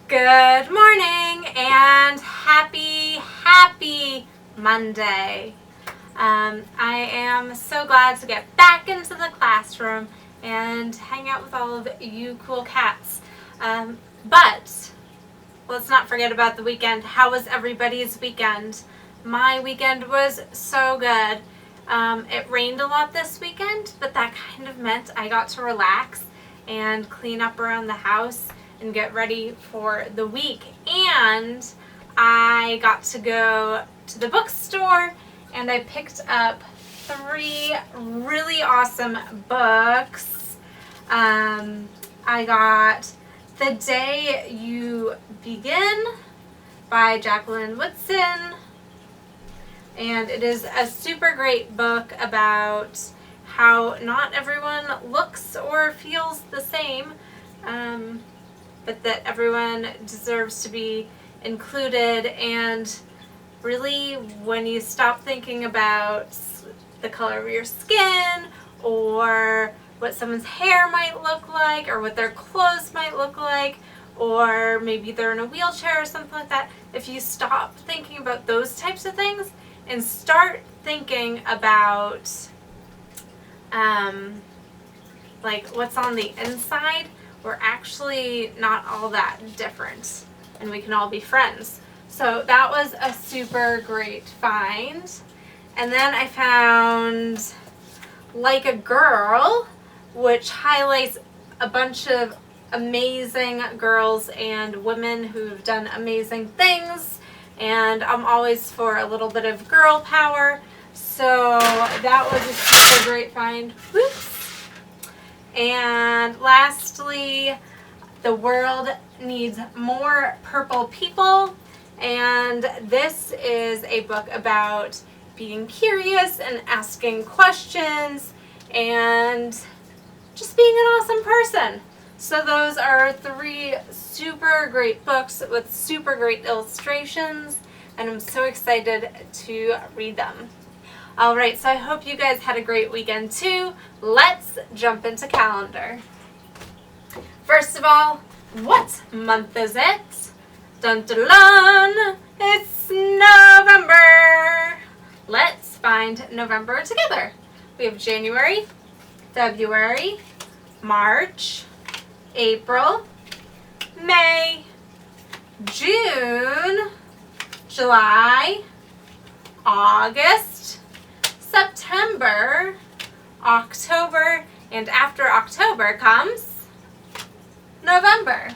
Good morning and happy Monday. I am so glad to get back into the classroom and hang out with all of you cool cats. But let's not forget about the weekend. How was everybody's weekend? My weekend was so good. It rained a lot this weekend, but that kind of meant I got to relax and clean up around the house and get ready for the week. And I got to go to the bookstore and I picked up 3 really awesome books. I got The Day You Begin by Jacqueline Woodson. And it is a super great book about how not everyone looks or feels the same, but that everyone deserves to be included. And really, when you stop thinking about the color of your skin or what someone's hair might look like or what their clothes might look like, or maybe they're in a wheelchair or something like that, if you stop thinking about those types of things and start thinking about like what's on the inside, we're actually not all that different and we can all be friends. So that was a super great find. And then I found Like a Girl, which highlights a bunch of amazing girls and women who've done amazing things. And I'm always for a little bit of girl power. So that was a super great find. Whoops. And lastly, The World Needs More Purple People. And this is a book about being curious and asking questions and just being an awesome person. So those are 3 super great books with super great illustrations, and I'm so excited to read them. Alright, so I hope you guys had a great weekend too. Let's jump into calendar. First of all, what month is it? Dun dun dun! It's November! Let's find November together. We have January, February, March, April, May, June, July, August, September, October, and after October comes November.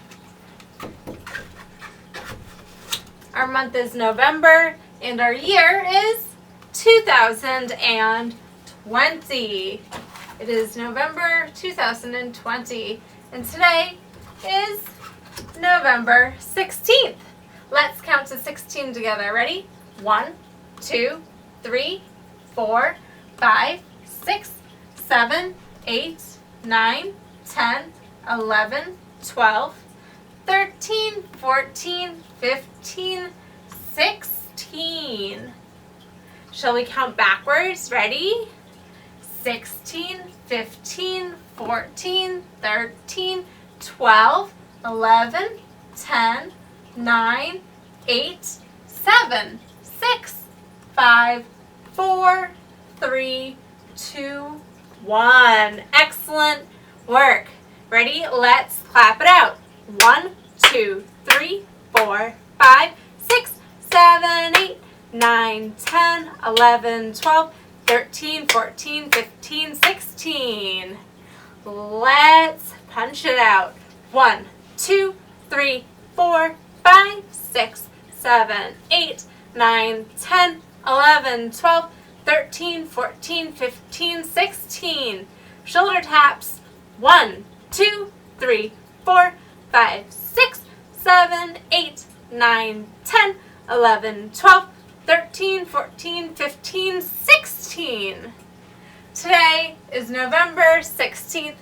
Our month is November and our year is 2020. It is November 2020. And today is November 16th. Let's count to 16 together. Ready? 1, 2, 3, 4, 5, 6, 7, 8, 9, 10, 11, 12, 13, 14, 15, 16. Shall we count backwards? Ready? 16, 15, 14, 13, 12, 11, 10, 9, 8, 7, 6, 5, 4, 3, 2, 1. Excellent work. Ready? Let's clap it out. 1, 2, 3, 4, 5, 6, 7, 8, 9, 10, 11, 12, 13, 14, 15, 16. Let's punch it out. 1, 2, 3, 4, 5, 6, 7, 8, 9, 10, 11, 12, 13, 14, 15, 16. Shoulder taps. 1, 2, 3, 4, 5, 6, 7, 8, 9, 10, 11, 12, 13, 14, 15, 16. Today is November 16th,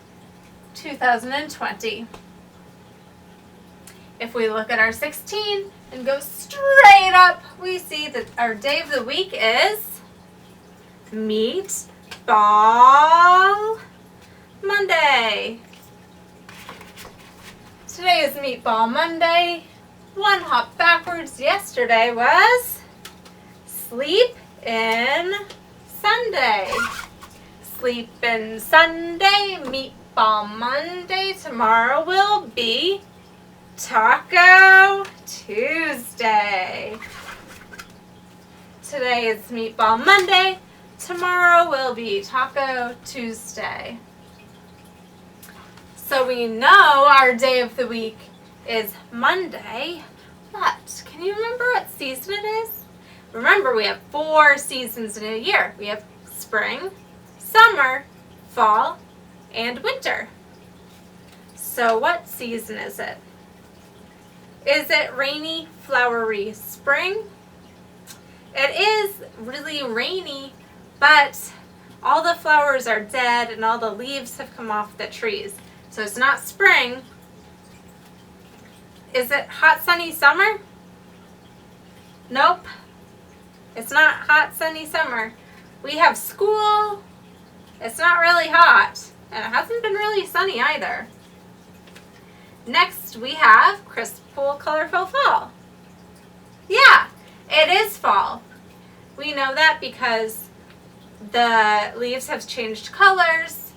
2020. If we look at our 16 and go straight up, we see that our day of the week is Meatball Monday. Today is Meatball Monday. one hop backwards yesterday was sleep in Sunday. Sleep in Sunday, Meatball Monday. Tomorrow will be Taco Tuesday. Today is Meatball Monday. Tomorrow will be Taco Tuesday. So we know our day of the week is Monday, but can you remember what season it is? Remember, we have 4 seasons in a year. We have spring, summer, fall, and winter. So what season is it? Is it rainy, flowery spring? It is really rainy, but all the flowers are dead and all the leaves have come off the trees. So it's not spring. Is it hot, sunny summer? Nope. It's not hot, sunny summer. We have school. It's not really hot. And it hasn't been really sunny either. Next, we have crisp, cool, colorful fall. Yeah, it is fall. We know that because the leaves have changed colors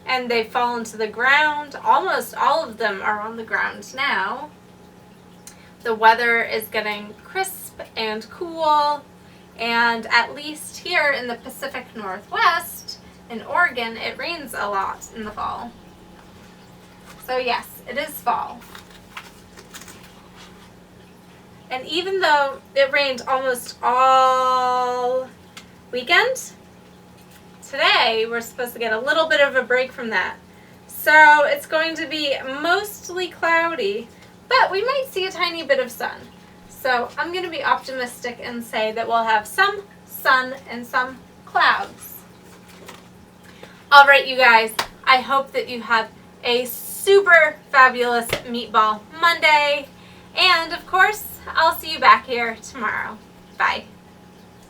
and they've fallen to the ground. Almost all of them are on the ground now. The weather is getting crisp and cool, and at least here in the Pacific Northwest, in Oregon, it rains a lot in the fall. So yes, it is fall. And even though it rained almost all weekend, today we're supposed to get a little bit of a break from that. So it's going to be mostly cloudy, but we might see a tiny bit of sun. So I'm going to be optimistic and say that we'll have some sun and some clouds. All right, you guys, I hope that you have a super fabulous Meatball Monday. And of course, I'll see you back here tomorrow. Bye.